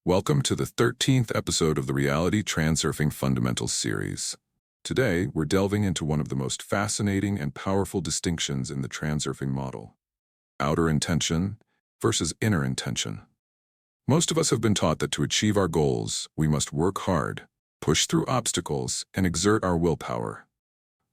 Welcome to the 13th episode of the Reality Transurfing Fundamentals Series. Today, we're delving into one of the most fascinating and powerful distinctions in the transurfing model: outer intention versus inner intention. Most of us have been taught that to achieve our goals, we must work hard, push through obstacles, and exert our willpower.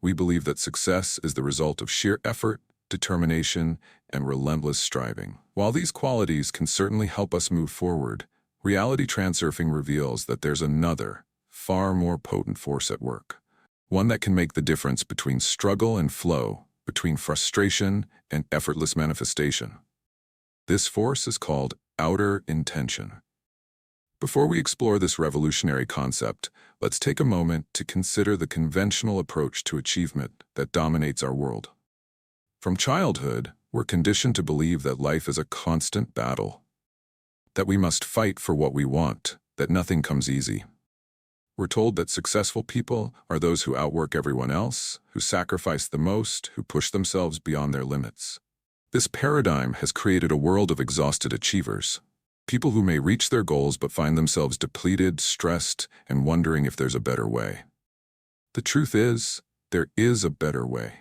We believe that success is the result of sheer effort, determination, and relentless striving. While these qualities can certainly help us move forward, Reality Transurfing reveals that there's another, far more potent force at work. One that can make the difference between struggle and flow, between frustration and effortless manifestation. This force is called outer intention. Before we explore this revolutionary concept, let's take a moment to consider the conventional approach to achievement that dominates our world. From childhood, we're conditioned to believe that life is a constant battle, that we must fight for what we want, that nothing comes easy. We're told that successful people are those who outwork everyone else, who sacrifice the most, who push themselves beyond their limits. This paradigm has created a world of exhausted achievers, people who may reach their goals but find themselves depleted, stressed, and wondering if there's a better way. The truth is, there is a better way.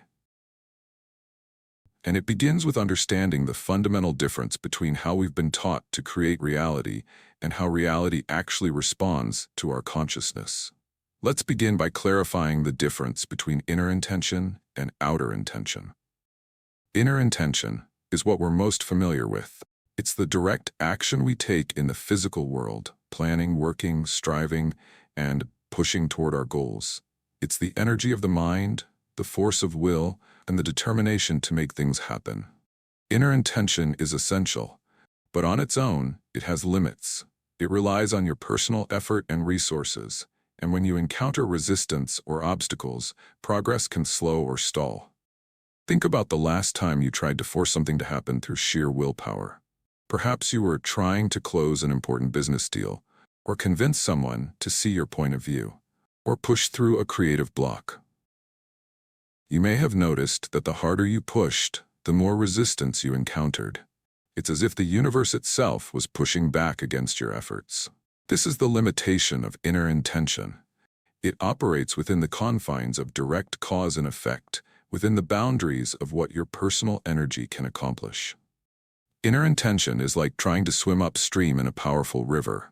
And it begins with understanding the fundamental difference between how we've been taught to create reality and how reality actually responds to our consciousness. Let's begin by clarifying the difference between inner intention and outer intention. Inner intention is what we're most familiar with. It's the direct action we take in the physical world, planning, working, striving, and pushing toward our goals. It's the energy of the mind, the force of will, and the determination to make things happen. Inner intention is essential, but on its own, it has limits. It relies on your personal effort and resources, and when you encounter resistance or obstacles, progress can slow or stall. Think about the last time you tried to force something to happen through sheer willpower. Perhaps you were trying to close an important business deal, or convince someone to see your point of view, or push through a creative block. You may have noticed that the harder you pushed, the more resistance you encountered. It's as if the universe itself was pushing back against your efforts. This is the limitation of inner intention. It operates within the confines of direct cause and effect, within the boundaries of what your personal energy can accomplish. Inner intention is like trying to swim upstream in a powerful river.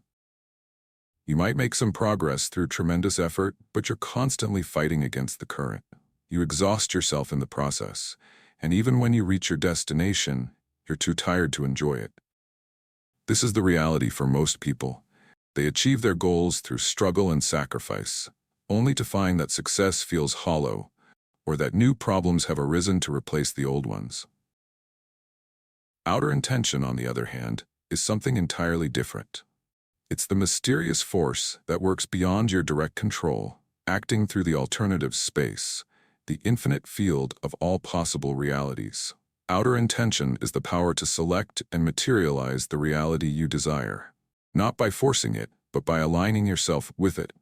You might make some progress through tremendous effort, but you're constantly fighting against the current. You exhaust yourself in the process, and even when you reach your destination, you're too tired to enjoy it. This is the reality for most people. They achieve their goals through struggle and sacrifice, only to find that success feels hollow, or that new problems have arisen to replace the old ones. Outer intention, on the other hand, is something entirely different. It's the mysterious force that works beyond your direct control, acting through the alternative space, the infinite field of all possible realities. Outer intention is the power to select and materialize the reality you desire, not by forcing it, but by aligning yourself with it.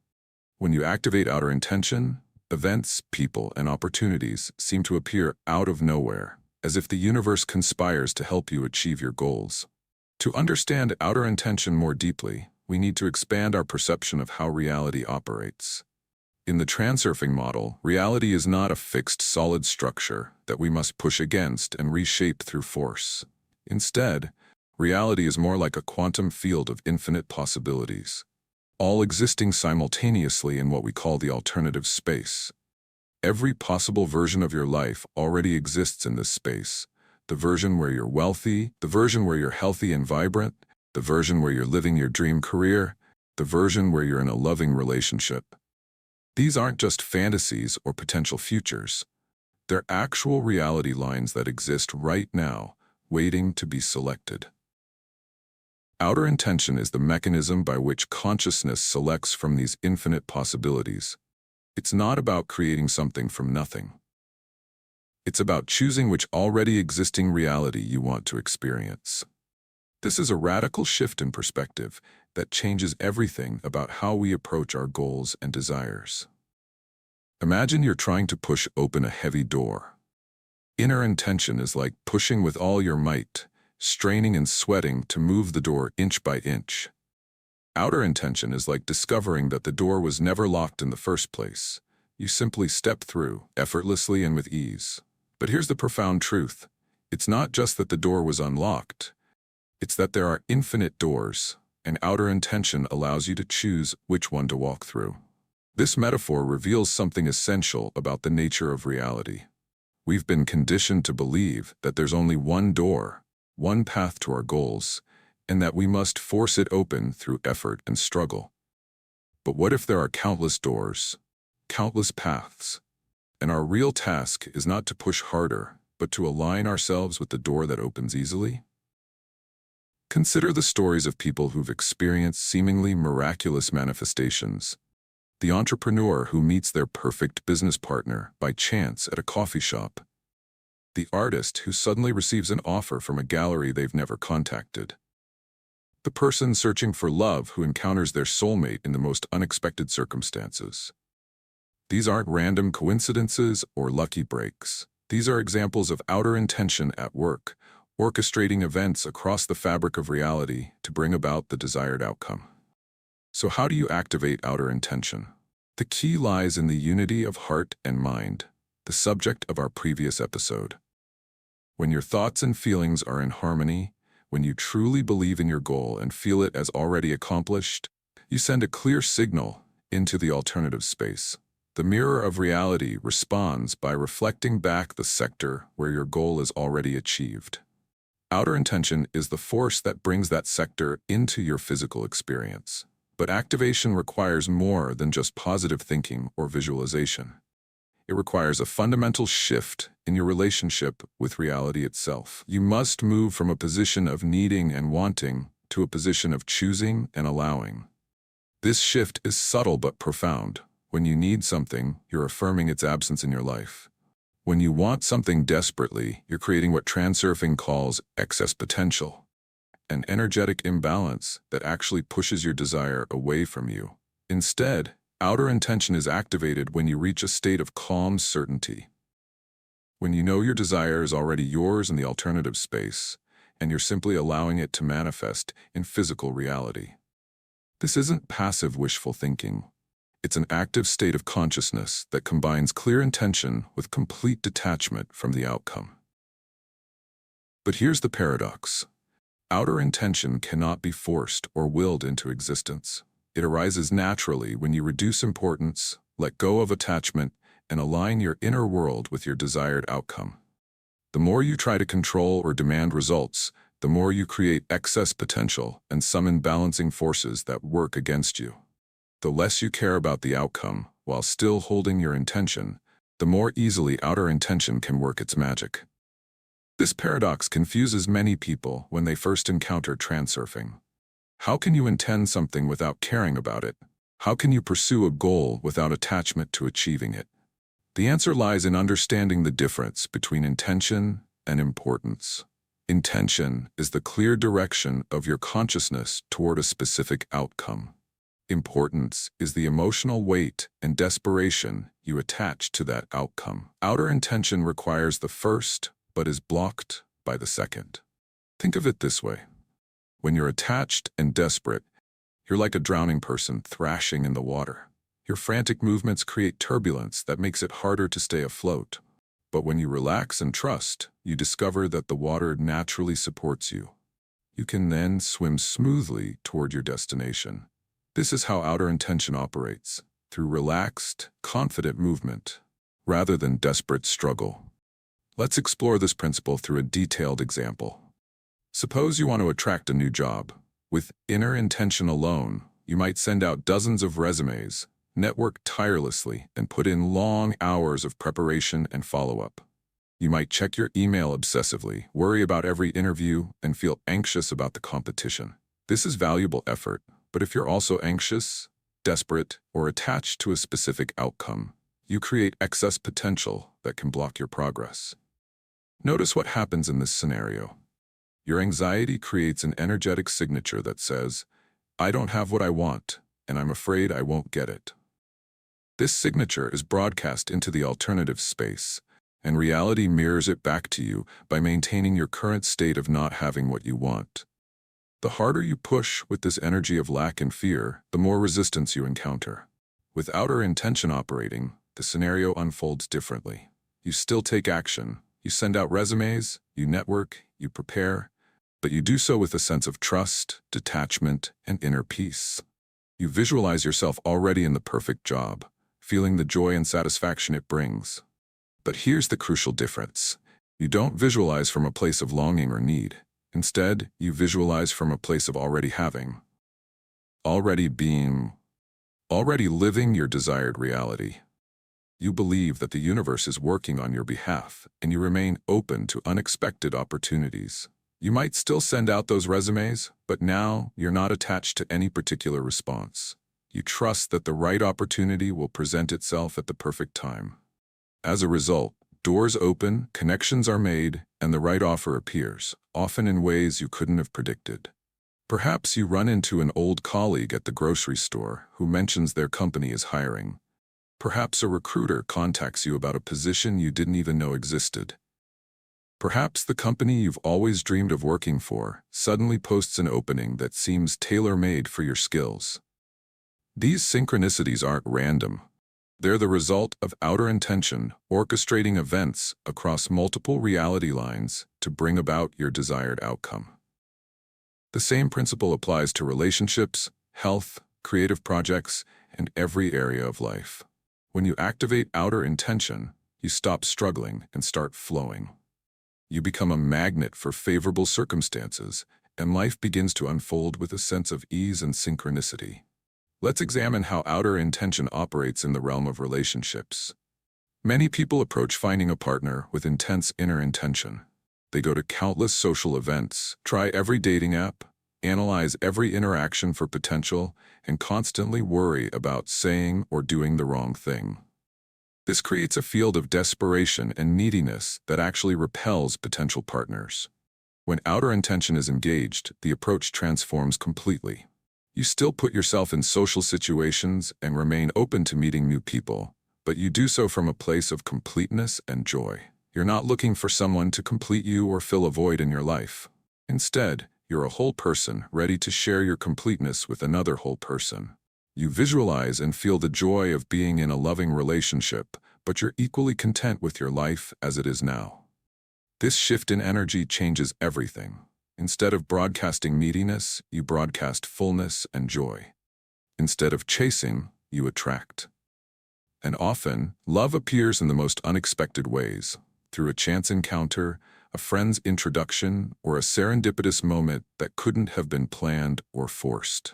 When you activate outer intention, events, people, and opportunities seem to appear out of nowhere, as if the universe conspires to help you achieve your goals. To understand outer intention more deeply, we need to expand our perception of how reality operates. In the transurfing model, reality is not a fixed, solid structure that we must push against and reshape through force. Instead, reality is more like a quantum field of infinite possibilities, all existing simultaneously in what we call the alternative space. Every possible version of your life already exists in this space. The version where you're wealthy, the version where you're healthy and vibrant, the version where you're living your dream career, the version where you're in a loving relationship. These aren't just fantasies or potential futures. They're actual reality lines that exist right now, waiting to be selected. Outer intention is the mechanism by which consciousness selects from these infinite possibilities. It's not about creating something from nothing. It's about choosing which already existing reality you want to experience. This is a radical shift in perspective that changes everything about how we approach our goals and desires. Imagine you're trying to push open a heavy door. Inner intention is like pushing with all your might, straining and sweating to move the door inch by inch. Outer intention is like discovering that the door was never locked in the first place. You simply step through, effortlessly and with ease. But here's the profound truth. It's not just that the door was unlocked. It's that there are infinite doors, and outer intention allows you to choose which one to walk through. This metaphor reveals something essential about the nature of reality. We've been conditioned to believe that there's only one door, one path to our goals, and that we must force it open through effort and struggle. But what if there are countless doors, countless paths, and our real task is not to push harder, but to align ourselves with the door that opens easily? Consider the stories of people who've experienced seemingly miraculous manifestations. The entrepreneur who meets their perfect business partner by chance at a coffee shop. The artist who suddenly receives an offer from a gallery they've never contacted. The person searching for love who encounters their soulmate in the most unexpected circumstances. These aren't random coincidences or lucky breaks. These are examples of outer intention at work, orchestrating events across the fabric of reality to bring about the desired outcome. So how do you activate outer intention? The key lies in the unity of heart and mind, the subject of our previous episode. When your thoughts and feelings are in harmony, when you truly believe in your goal and feel it as already accomplished, you send a clear signal into the alternative space. The mirror of reality responds by reflecting back the sector where your goal is already achieved. Outer intention is the force that brings that sector into your physical experience. But activation requires more than just positive thinking or visualization. It requires a fundamental shift in your relationship with reality itself. You must move from a position of needing and wanting to a position of choosing and allowing. This shift is subtle but profound. When you need something, you're affirming its absence in your life. When you want something desperately, you're creating what transurfing calls excess potential. An energetic imbalance that actually pushes your desire away from you. Instead, outer intention is activated when you reach a state of calm certainty. When you know your desire is already yours in the alternative space, and you're simply allowing it to manifest in physical reality. This isn't passive wishful thinking. It's an active state of consciousness that combines clear intention with complete detachment from the outcome. But here's the paradox. Outer intention cannot be forced or willed into existence. It arises naturally when you reduce importance, let go of attachment, and align your inner world with your desired outcome. The more you try to control or demand results, the more you create excess potential and summon balancing forces that work against you. The less you care about the outcome, while still holding your intention, the more easily outer intention can work its magic. This paradox confuses many people when they first encounter transurfing. How can you intend something without caring about it? How can you pursue a goal without attachment to achieving it? The answer lies in understanding the difference between intention and importance. Intention is the clear direction of your consciousness toward a specific outcome. Importance is the emotional weight and desperation you attach to that outcome. Outer intention requires the first, but is blocked by the second. Think of it this way. When you're attached and desperate, you're like a drowning person thrashing in the water. Your frantic movements create turbulence that makes it harder to stay afloat. But when you relax and trust, you discover that the water naturally supports you. You can then swim smoothly toward your destination. This is how outer intention operates, through relaxed, confident movement, rather than desperate struggle. Let's explore this principle through a detailed example. Suppose you want to attract a new job. With inner intention alone, you might send out dozens of resumes, network tirelessly, and put in long hours of preparation and follow-up. You might check your email obsessively, worry about every interview, and feel anxious about the competition. This is valuable effort, but if you're also anxious, desperate, or attached to a specific outcome, you create excess potential that can block your progress. Notice what happens in this scenario. Your anxiety creates an energetic signature that says, "I don't have what I want, and I'm afraid I won't get it." This signature is broadcast into the alternative space, and reality mirrors it back to you by maintaining your current state of not having what you want. The harder you push with this energy of lack and fear, the more resistance you encounter. With outer intention operating, the scenario unfolds differently. You still take action. You send out resumes, you network, you prepare, but you do so with a sense of trust, detachment, and inner peace. You visualize yourself already in the perfect job, feeling the joy and satisfaction it brings. But here's the crucial difference. You don't visualize from a place of longing or need. Instead, you visualize from a place of already having, already being, already living your desired reality. You believe that the universe is working on your behalf, and you remain open to unexpected opportunities. You might still send out those resumes, but now you're not attached to any particular response. You trust that the right opportunity will present itself at the perfect time. As a result, doors open, connections are made, and the right offer appears, often in ways you couldn't have predicted. Perhaps you run into an old colleague at the grocery store who mentions their company is hiring. Perhaps a recruiter contacts you about a position you didn't even know existed. Perhaps the company you've always dreamed of working for suddenly posts an opening that seems tailor-made for your skills. These synchronicities aren't random. They're the result of outer intention orchestrating events across multiple reality lines to bring about your desired outcome. The same principle applies to relationships, health, creative projects, and every area of life. When you activate outer intention, you stop struggling and start flowing. You become a magnet for favorable circumstances, and life begins to unfold with a sense of ease and synchronicity. Let's examine how outer intention operates in the realm of relationships. Many people approach finding a partner with intense inner intention. They go to countless social events, try every dating app, analyze every interaction for potential, and constantly worry about saying or doing the wrong thing. This creates a field of desperation and neediness that actually repels potential partners. When outer intention is engaged, the approach transforms completely. You still put yourself in social situations and remain open to meeting new people, but you do so from a place of completeness and joy. You're not looking for someone to complete you or fill a void in your life. Instead, you're a whole person ready to share your completeness with another whole person. You visualize and feel the joy of being in a loving relationship, but you're equally content with your life as it is now. This shift in energy changes everything. Instead of broadcasting neediness, you broadcast fullness and joy. Instead of chasing, you attract. And often, love appears in the most unexpected ways, through a chance encounter, a friend's introduction, or a serendipitous moment that couldn't have been planned or forced.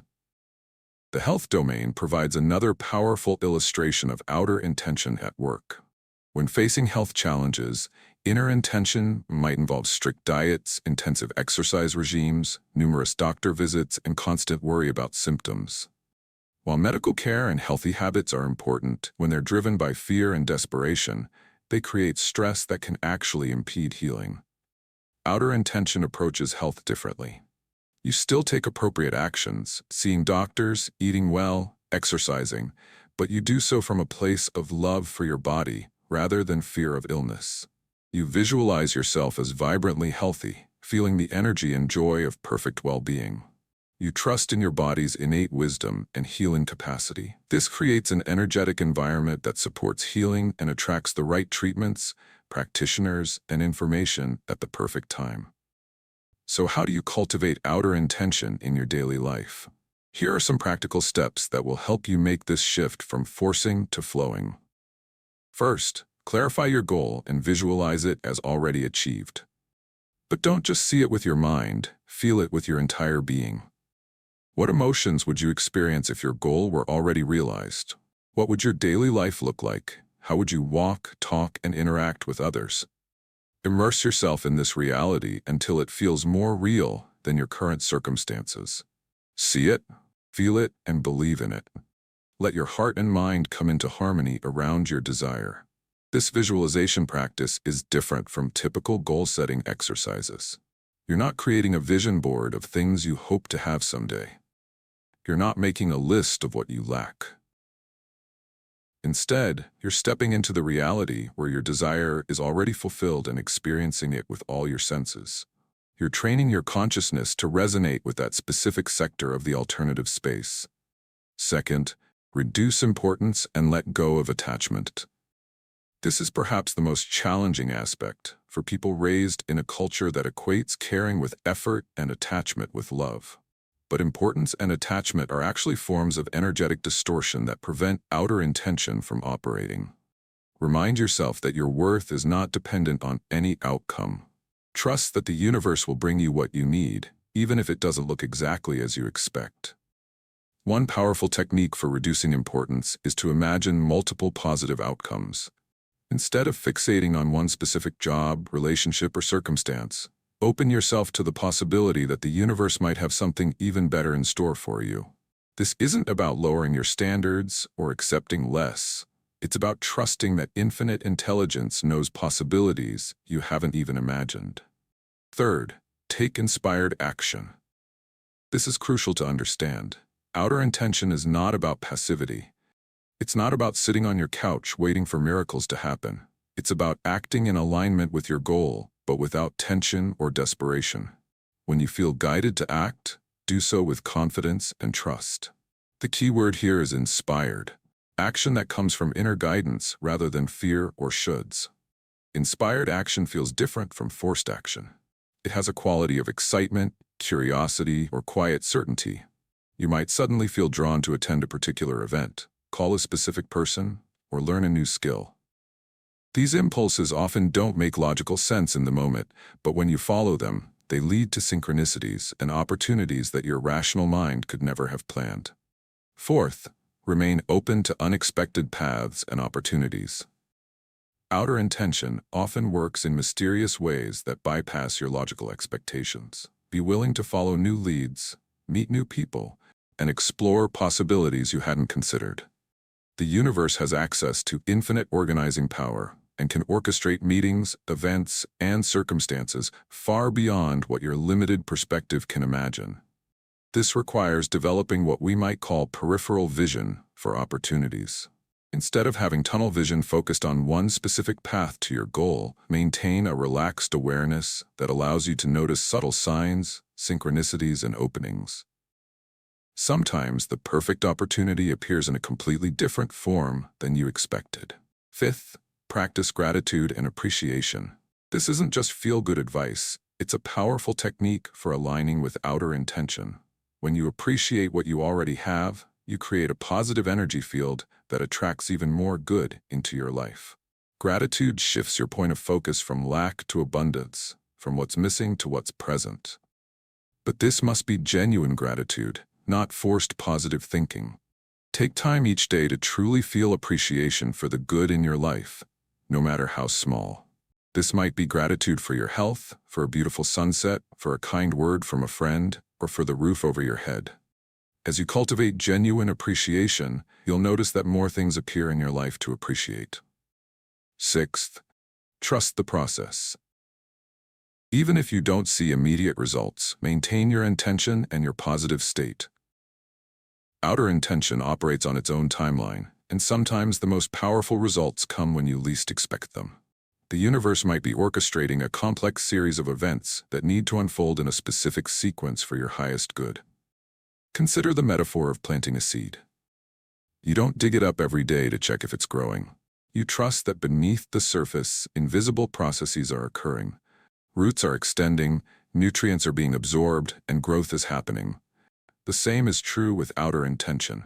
The health domain provides another powerful illustration of outer intention at work. When facing health challenges, inner intention might involve strict diets, intensive exercise regimes, numerous doctor visits, and constant worry about symptoms. While medical care and healthy habits are important, when they're driven by fear and desperation, they create stress that can actually impede healing. Outer intention approaches health differently. You still take appropriate actions, seeing doctors, eating well, exercising, but you do so from a place of love for your body rather than fear of illness. You visualize yourself as vibrantly healthy, feeling the energy and joy of perfect well-being. You trust in your body's innate wisdom and healing capacity. This creates an energetic environment that supports healing and attracts the right treatments, practitioners, and information at the perfect time. So how do you cultivate outer intention in your daily life? Here are some practical steps that will help you make this shift from forcing to flowing. First, clarify your goal and visualize it as already achieved. But don't just see it with your mind, feel it with your entire being. What emotions would you experience if your goal were already realized? What would your daily life look like? How would you walk, talk, and interact with others? Immerse yourself in this reality until it feels more real than your current circumstances. See it, feel it, and believe in it. Let your heart and mind come into harmony around your desire. This visualization practice is different from typical goal-setting exercises. You're not creating a vision board of things you hope to have someday. You're not making a list of what you lack. Instead, you're stepping into the reality where your desire is already fulfilled and experiencing it with all your senses. You're training your consciousness to resonate with that specific sector of the alternative space. Second, reduce importance and let go of attachment. This is perhaps the most challenging aspect for people raised in a culture that equates caring with effort and attachment with love. But importance and attachment are actually forms of energetic distortion that prevent outer intention from operating. Remind yourself that your worth is not dependent on any outcome. Trust that the universe will bring you what you need, even if it doesn't look exactly as you expect. One powerful technique for reducing importance is to imagine multiple positive outcomes. Instead of fixating on one specific job, relationship, or circumstance, open yourself to the possibility that the universe might have something even better in store for you. This isn't about lowering your standards or accepting less. It's about trusting that infinite intelligence knows possibilities you haven't even imagined. Third, take inspired action. This is crucial to understand. Outer intention is not about passivity. It's not about sitting on your couch waiting for miracles to happen. It's about acting in alignment with your goal, but without tension or desperation. When you feel guided to act, do so with confidence and trust. The key word here is inspired. Action that comes from inner guidance rather than fear or shoulds. Inspired action feels different from forced action. It has a quality of excitement, curiosity, or quiet certainty. You might suddenly feel drawn to attend a particular event, call a specific person, or learn a new skill. These impulses often don't make logical sense in the moment, but when you follow them, they lead to synchronicities and opportunities that your rational mind could never have planned. Fourth, remain open to unexpected paths and opportunities. Outer intention often works in mysterious ways that bypass your logical expectations. Be willing to follow new leads, meet new people, and explore possibilities you hadn't considered. The universe has access to infinite organizing power and can orchestrate meetings, events, and circumstances far beyond what your limited perspective can imagine. This requires developing what we might call peripheral vision for opportunities. Instead of having tunnel vision focused on one specific path to your goal, maintain a relaxed awareness that allows you to notice subtle signs, synchronicities, and openings. Sometimes the perfect opportunity appears in a completely different form than you expected. Fifth, practice gratitude and appreciation. This isn't just feel-good advice, it's a powerful technique for aligning with outer intention. When you appreciate what you already have, you create a positive energy field that attracts even more good into your life. Gratitude shifts your point of focus from lack to abundance, from what's missing to what's present. But this must be genuine gratitude, not forced positive thinking. Take time each day to truly feel appreciation for the good in your life, no matter how small. This might be gratitude for your health, for a beautiful sunset, for a kind word from a friend, or for the roof over your head. As you cultivate genuine appreciation, you'll notice that more things appear in your life to appreciate. Sixth, trust the process. Even if you don't see immediate results, maintain your intention and your positive state. Outer intention operates on its own timeline, and sometimes the most powerful results come when you least expect them. The universe might be orchestrating a complex series of events that need to unfold in a specific sequence for your highest good. Consider the metaphor of planting a seed. You don't dig it up every day to check if it's growing. You trust that beneath the surface, invisible processes are occurring. Roots are extending, nutrients are being absorbed, and growth is happening. The same is true with outer intention.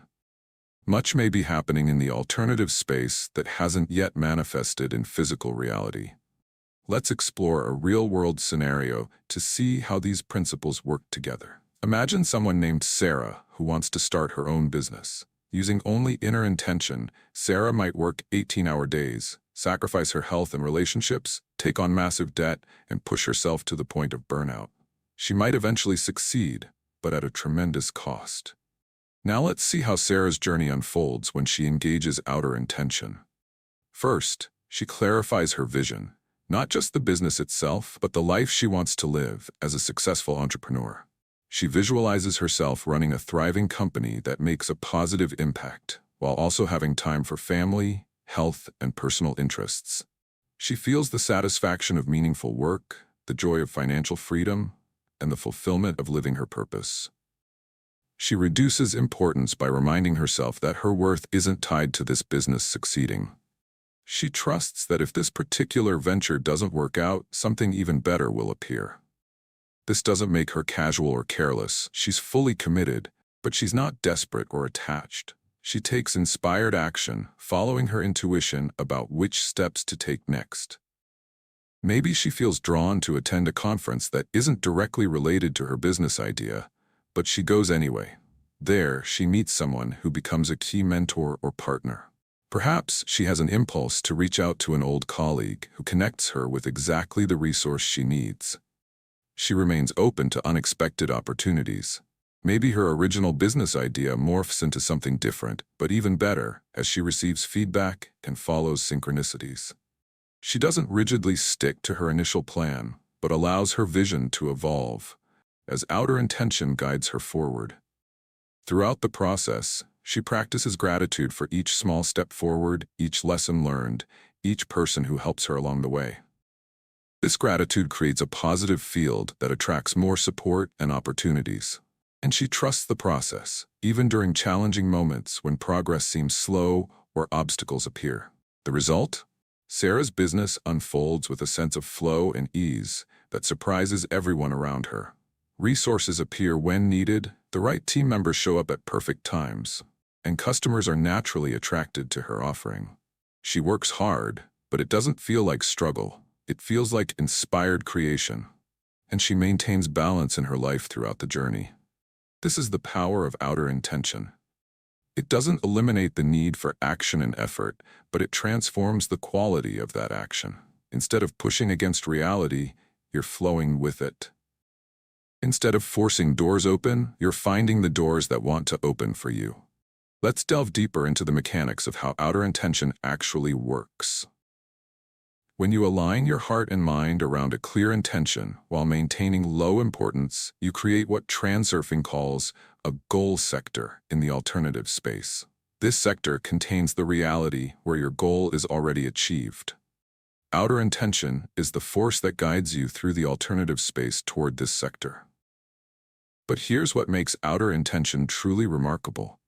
Much may be happening in the alternative space that hasn't yet manifested in physical reality. Let's explore a real-world scenario to see how these principles work together. Imagine someone named Sarah who wants to start her own business. Using only inner intention, Sarah might work 18-hour days, sacrifice her health and relationships, take on massive debt, and push herself to the point of burnout. She might eventually succeed, but at a tremendous cost. Now let's see how Sarah's journey unfolds when she engages outer intention. First, she clarifies her vision, not just the business itself, but the life she wants to live as a successful entrepreneur. She visualizes herself running a thriving company that makes a positive impact, while also having time for family, health, and personal interests. She feels the satisfaction of meaningful work, the joy of financial freedom, and the fulfillment of living her purpose. She reduces importance by reminding herself that her worth isn't tied to this business succeeding. She trusts that if this particular venture doesn't work out, something even better will appear. This doesn't make her casual or careless. She's fully committed, but she's not desperate or attached. She takes inspired action, following her intuition about which steps to take next. Maybe she feels drawn to attend a conference that isn't directly related to her business idea, but she goes anyway. There, she meets someone who becomes a key mentor or partner. Perhaps she has an impulse to reach out to an old colleague who connects her with exactly the resource she needs. She remains open to unexpected opportunities. Maybe her original business idea morphs into something different, but even better, as she receives feedback and follows synchronicities. She doesn't rigidly stick to her initial plan, but allows her vision to evolve, as outer intention guides her forward. Throughout the process, she practices gratitude for each small step forward, each lesson learned, each person who helps her along the way. This gratitude creates a positive field that attracts more support and opportunities. And she trusts the process, even during challenging moments when progress seems slow or obstacles appear. The result? Sarah's business unfolds with a sense of flow and ease that surprises everyone around her. Resources appear when needed, the right team members show up at perfect times, and customers are naturally attracted to her offering. She works hard, but it doesn't feel like struggle. It feels like inspired creation. And she maintains balance in her life throughout the journey. This is the power of outer intention. It doesn't eliminate the need for action and effort, but it transforms the quality of that action. Instead of pushing against reality, you're flowing with it. Instead of forcing doors open, you're finding the doors that want to open for you. Let's delve deeper into the mechanics of how outer intention actually works. When you align your heart and mind around a clear intention while maintaining low importance, you create what transurfing calls a goal sector in the alternative space. This sector contains the reality where your goal is already achieved. Outer intention is the force that guides you through the alternative space toward this sector. But here's what makes outer intention truly remarkable.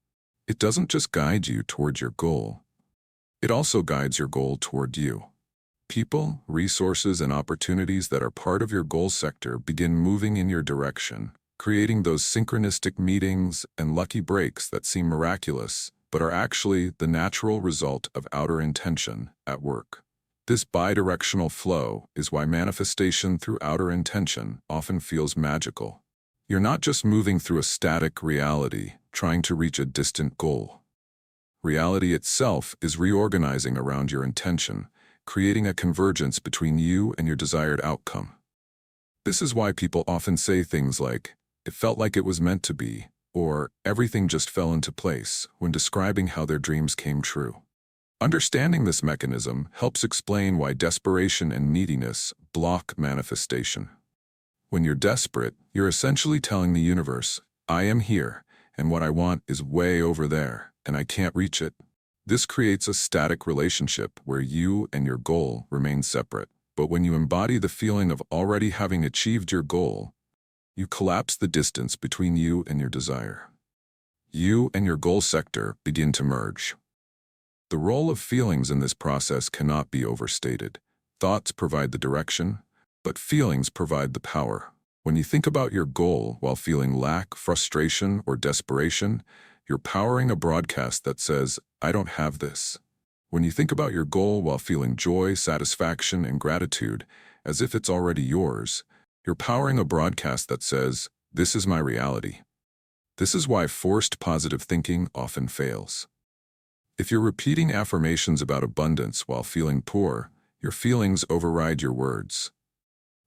It doesn't just guide you toward your goal. It also guides your goal toward you. People, resources, and opportunities that are part of your goal sector begin moving in your direction, creating those synchronistic meetings and lucky breaks that seem miraculous, but are actually the natural result of outer intention at work. This bidirectional flow is why manifestation through outer intention often feels magical. You're not just moving through a static reality, trying to reach a distant goal. Reality itself is reorganizing around your intention, creating a convergence between you and your desired outcome. This is why people often say things like, "It felt like it was meant to be," or "everything just fell into place," when describing how their dreams came true. Understanding this mechanism helps explain why desperation and neediness block manifestation. When you're desperate, you're essentially telling the universe, "I am here, and what I want is way over there, and I can't reach it." This creates a static relationship where you and your goal remain separate. But when you embody the feeling of already having achieved your goal, you collapse the distance between you and your desire. You and your goal sector begin to merge. The role of feelings in this process cannot be overstated. Thoughts provide the direction, but feelings provide the power. When you think about your goal while feeling lack, frustration, or desperation, you're powering a broadcast that says, "I don't have this." When you think about your goal while feeling joy, satisfaction, and gratitude, as if it's already yours, you're powering a broadcast that says, "This is my reality." This is why forced positive thinking often fails. If you're repeating affirmations about abundance while feeling poor, your feelings override your words.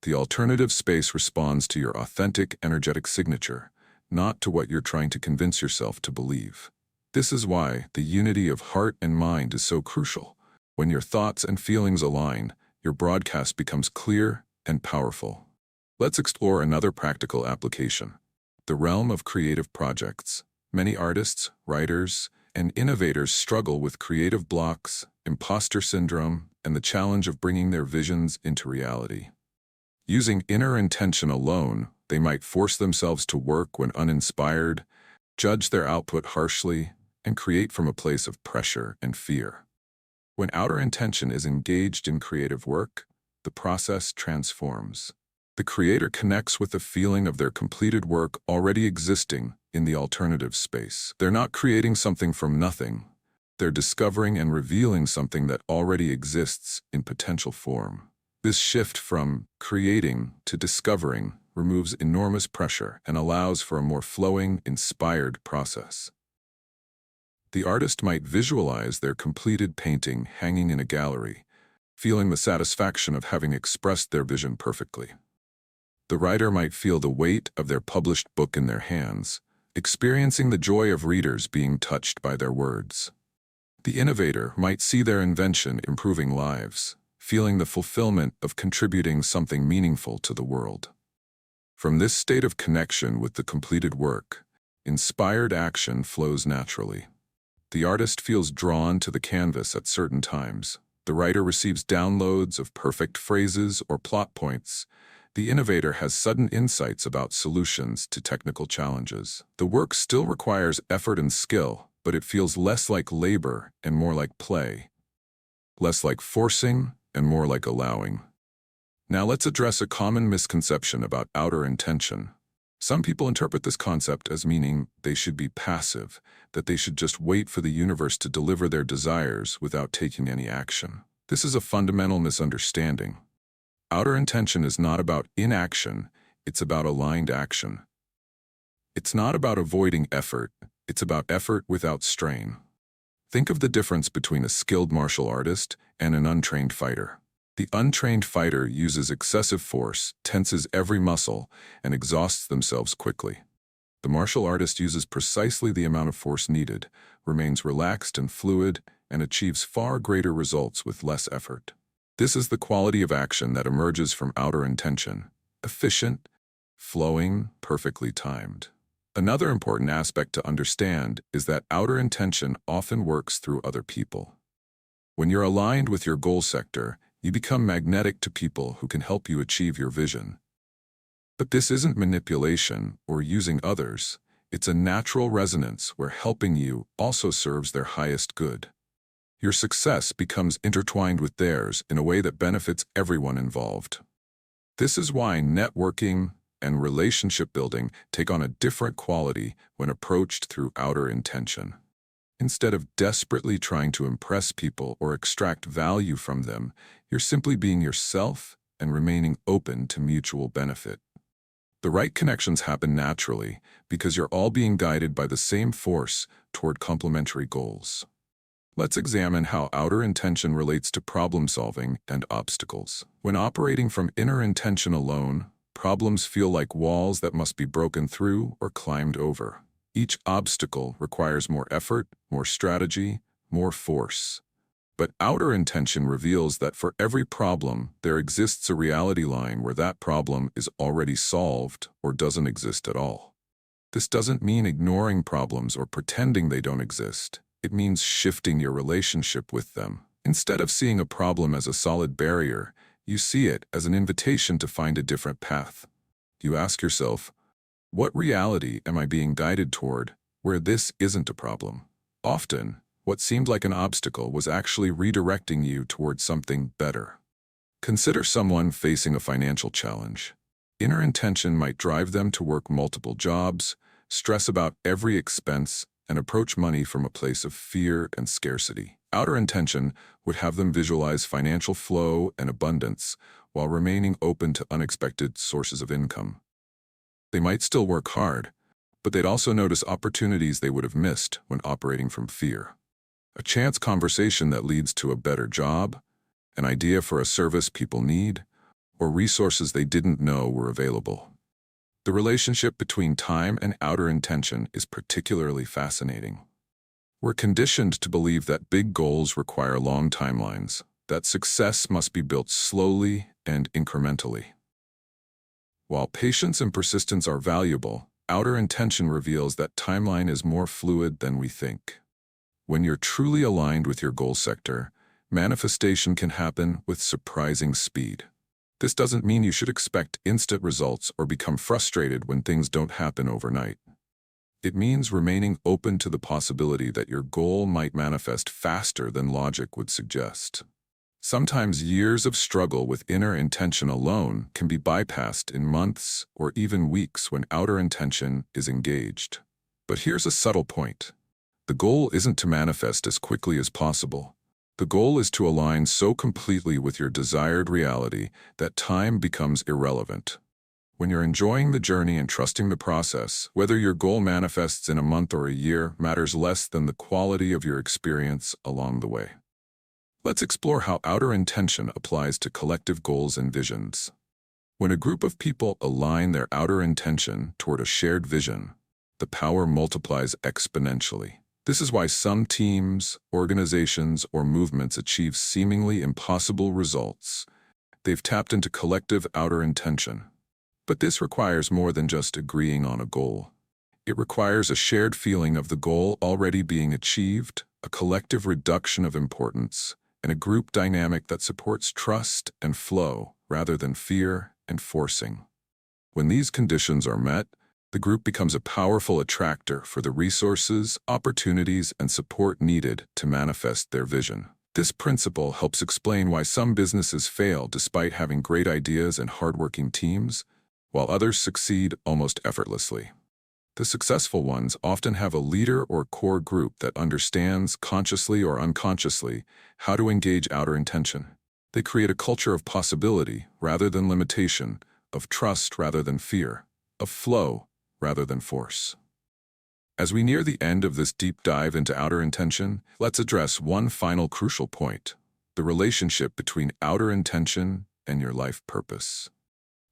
The alternative space responds to your authentic, energetic signature, not to what you're trying to convince yourself to believe. This is why the unity of heart and mind is so crucial. When your thoughts and feelings align, your broadcast becomes clear and powerful. Let's explore another practical application. The realm of creative projects. Many artists, writers, and innovators struggle with creative blocks, imposter syndrome, and the challenge of bringing their visions into reality. Using inner intention alone, they might force themselves to work when uninspired, judge their output harshly, and create from a place of pressure and fear. When outer intention is engaged in creative work, the process transforms. The creator connects with the feeling of their completed work already existing in the alternative space. They're not creating something from nothing. They're discovering and revealing something that already exists in potential form. This shift from creating to discovering removes enormous pressure and allows for a more flowing, inspired process. The artist might visualize their completed painting hanging in a gallery, feeling the satisfaction of having expressed their vision perfectly. The writer might feel the weight of their published book in their hands, experiencing the joy of readers being touched by their words. The innovator might see their invention improving lives, feeling the fulfillment of contributing something meaningful to the world. From this state of connection with the completed work, inspired action flows naturally. The artist feels drawn to the canvas at certain times. The writer receives downloads of perfect phrases or plot points. The innovator has sudden insights about solutions to technical challenges. The work still requires effort and skill, but it feels less like labor and more like play. Less like forcing and more like allowing. Now let's address a common misconception about outer intention. Some people interpret this concept as meaning they should be passive, that they should just wait for the universe to deliver their desires without taking any action. This is a fundamental misunderstanding. Outer intention is not about inaction, it's about aligned action. It's not about avoiding effort, it's about effort without strain. Think of the difference between a skilled martial artist and an untrained fighter. The untrained fighter uses excessive force, tenses every muscle, and exhausts themselves quickly. The martial artist uses precisely the amount of force needed, remains relaxed and fluid, and achieves far greater results with less effort. This is the quality of action that emerges from outer intention: efficient, flowing, perfectly timed. Another important aspect to understand is that outer intention often works through other people. When you're aligned with your goal sector, you become magnetic to people who can help you achieve your vision. But this isn't manipulation or using others. It's a natural resonance where helping you also serves their highest good. Your success becomes intertwined with theirs in a way that benefits everyone involved. This is why networking and relationship building take on a different quality when approached through outer intention. Instead of desperately trying to impress people or extract value from them, you're simply being yourself and remaining open to mutual benefit. The right connections happen naturally because you're all being guided by the same force toward complementary goals. Let's examine how outer intention relates to problem solving and obstacles. When operating from inner intention alone, problems feel like walls that must be broken through or climbed over. Each obstacle requires more effort, more strategy, more force. But outer intention reveals that for every problem, there exists a reality line where that problem is already solved or doesn't exist at all. This doesn't mean ignoring problems or pretending they don't exist. It means shifting your relationship with them. Instead of seeing a problem as a solid barrier, you see it as an invitation to find a different path. You ask yourself, what reality am I being guided toward where this isn't a problem? Often, what seemed like an obstacle was actually redirecting you toward something better. Consider someone facing a financial challenge. Inner intention might drive them to work multiple jobs, stress about every expense, and approach money from a place of fear and scarcity. Outer intention would have them visualize financial flow and abundance while remaining open to unexpected sources of income. They might still work hard, but they'd also notice opportunities they would have missed when operating from fear. A chance conversation that leads to a better job, an idea for a service people need, or resources they didn't know were available. The relationship between time and outer intention is particularly fascinating. We're conditioned to believe that big goals require long timelines, that success must be built slowly and incrementally. While patience and persistence are valuable, outer intention reveals that timeline is more fluid than we think. When you're truly aligned with your goal sector, manifestation can happen with surprising speed. This doesn't mean you should expect instant results or become frustrated when things don't happen overnight. It means remaining open to the possibility that your goal might manifest faster than logic would suggest. Sometimes years of struggle with inner intention alone can be bypassed in months or even weeks when outer intention is engaged. But here's a subtle point. The goal isn't to manifest as quickly as possible. The goal is to align so completely with your desired reality that time becomes irrelevant. When you're enjoying the journey and trusting the process, whether your goal manifests in a month or a year matters less than the quality of your experience along the way. Let's explore how outer intention applies to collective goals and visions. When a group of people align their outer intention toward a shared vision, the power multiplies exponentially. This is why some teams, organizations, or movements achieve seemingly impossible results. They've tapped into collective outer intention. But this requires more than just agreeing on a goal. It requires a shared feeling of the goal already being achieved, a collective reduction of importance, and a group dynamic that supports trust and flow rather than fear and forcing. When these conditions are met, the group becomes a powerful attractor for the resources, opportunities, and support needed to manifest their vision. This principle helps explain why some businesses fail despite having great ideas and hardworking teams, while others succeed almost effortlessly. The successful ones often have a leader or core group that understands, consciously or unconsciously, how to engage outer intention. They create a culture of possibility rather than limitation, of trust rather than fear, of flow rather than force. As we near the end of this deep dive into outer intention, let's address one final crucial point: the relationship between outer intention and your life purpose.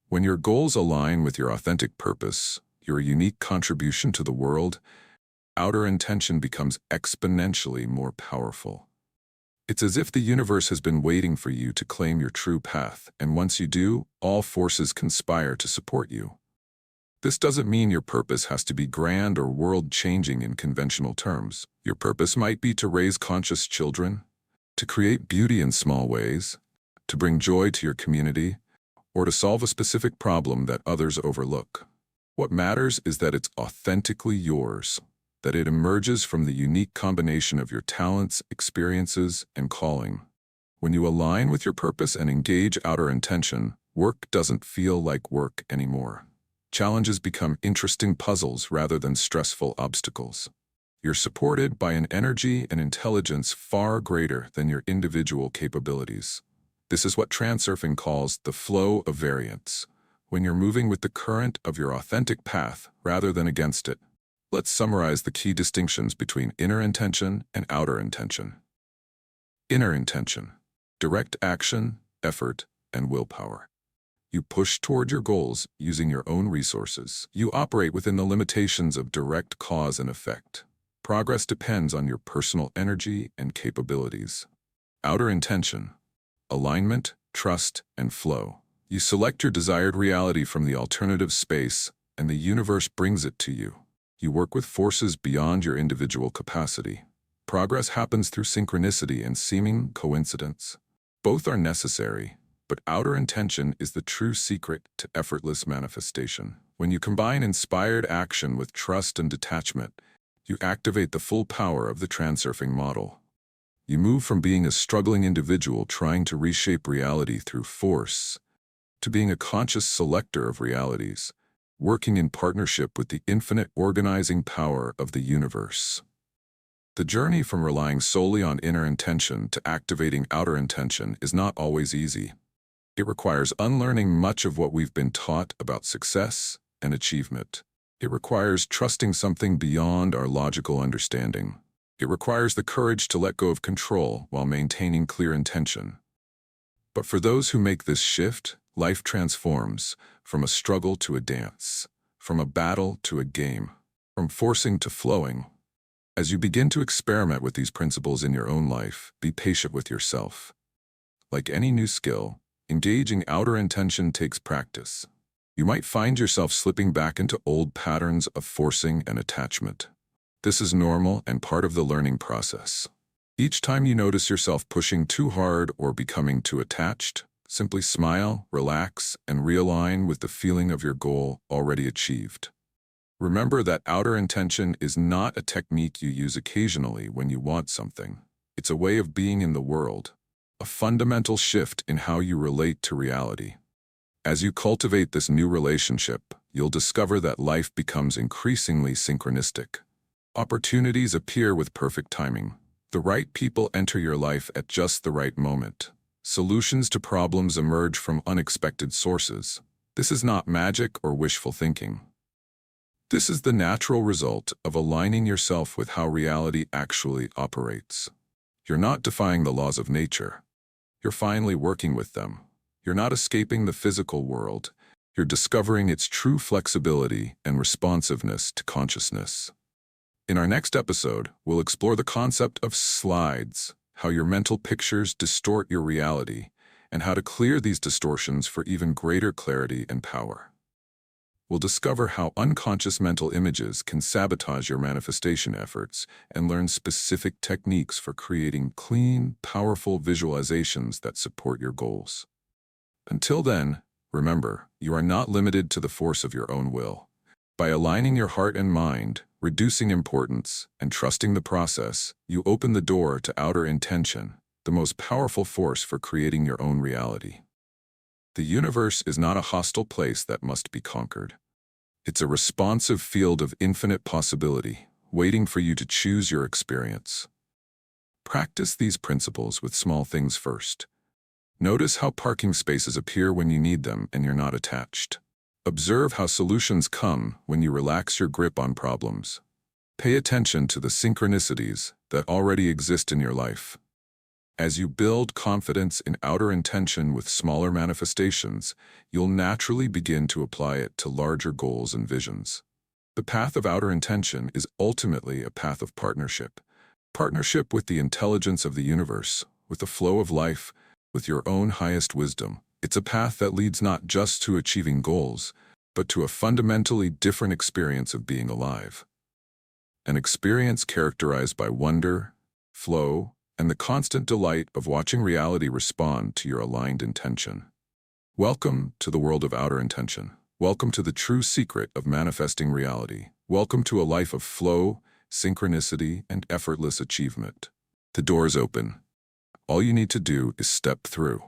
When your goals align with your authentic purpose, your unique contribution to the world, outer intention becomes exponentially more powerful. It's as if the universe has been waiting for you to claim your true path, and once you do, all forces conspire to support you. This doesn't mean your purpose has to be grand or world-changing in conventional terms. Your purpose might be to raise conscious children, to create beauty in small ways, to bring joy to your community, or to solve a specific problem that others overlook. What matters is that it's authentically yours, that it emerges from the unique combination of your talents, experiences, and calling. When you align with your purpose and engage outer intention, work doesn't feel like work anymore. Challenges become interesting puzzles rather than stressful obstacles. You're supported by an energy and intelligence far greater than your individual capabilities. This is what transurfing calls the flow of variance, when you're moving with the current of your authentic path rather than against it. Let's summarize the key distinctions between inner intention and outer intention. Inner intention: direct action, effort, and willpower. You push toward your goals using your own resources. You operate within the limitations of direct cause and effect. Progress depends on your personal energy and capabilities. Outer intention: alignment, trust, and flow. You select your desired reality from the alternative space, and the universe brings it to you. You work with forces beyond your individual capacity. Progress happens through synchronicity and seeming coincidence. Both are necessary, but outer intention is the true secret to effortless manifestation. When you combine inspired action with trust and detachment, you activate the full power of the transurfing model. You move from being a struggling individual trying to reshape reality through force to being a conscious selector of realities, working in partnership with the infinite organizing power of the universe. The journey from relying solely on inner intention to activating outer intention is not always easy. It requires unlearning much of what we've been taught about success and achievement. It requires trusting something beyond our logical understanding. It requires the courage to let go of control while maintaining clear intention. But for those who make this shift, life transforms from a struggle to a dance, from a battle to a game, from forcing to flowing. As you begin to experiment with these principles in your own life, be patient with yourself. Like any new skill, engaging outer intention takes practice. You might find yourself slipping back into old patterns of forcing and attachment. This is normal and part of the learning process. Each time you notice yourself pushing too hard or becoming too attached, Simply smile, relax, and realign with the feeling of your goal already achieved. Remember that outer intention is not a technique you use occasionally when you want something. It's a way of being in the world, a fundamental shift in how you relate to reality. As you cultivate this new relationship, you'll discover that life becomes increasingly synchronistic. Opportunities appear with perfect timing. The right people enter your life at just the right moment. Solutions to problems emerge from unexpected sources. This is not magic or wishful thinking. This is the natural result of aligning yourself with how reality actually operates. You're not defying the laws of nature. You're finally working with them. You're not escaping the physical world. You're discovering its true flexibility and responsiveness to consciousness. In our next episode, we'll explore the concept of slides, how your mental pictures distort your reality, and how to clear these distortions for even greater clarity and power. We'll discover how unconscious mental images can sabotage your manifestation efforts and learn specific techniques for creating clean, powerful visualizations that support your goals. Until then, remember, you are not limited to the force of your own will. By aligning your heart and mind, reducing importance, and trusting the process, you open the door to outer intention, the most powerful force for creating your own reality. The universe is not a hostile place that must be conquered. It's a responsive field of infinite possibility, waiting for you to choose your experience. Practice these principles with small things first. Notice how parking spaces appear when you need them and you're not attached. Observe how solutions come when you relax your grip on problems. Pay attention to the synchronicities that already exist in your life. As you build confidence in outer intention with smaller manifestations, you'll naturally begin to apply it to larger goals and visions. The path of outer intention is ultimately a path of partnership. Partnership with the intelligence of the universe, with the flow of life, with your own highest wisdom. It's a path that leads not just to achieving goals, but to a fundamentally different experience of being alive. An experience characterized by wonder, flow, and the constant delight of watching reality respond to your aligned intention. Welcome to the world of outer intention. Welcome to the true secret of manifesting reality. Welcome to a life of flow, synchronicity, and effortless achievement. The door is open. All you need to do is step through.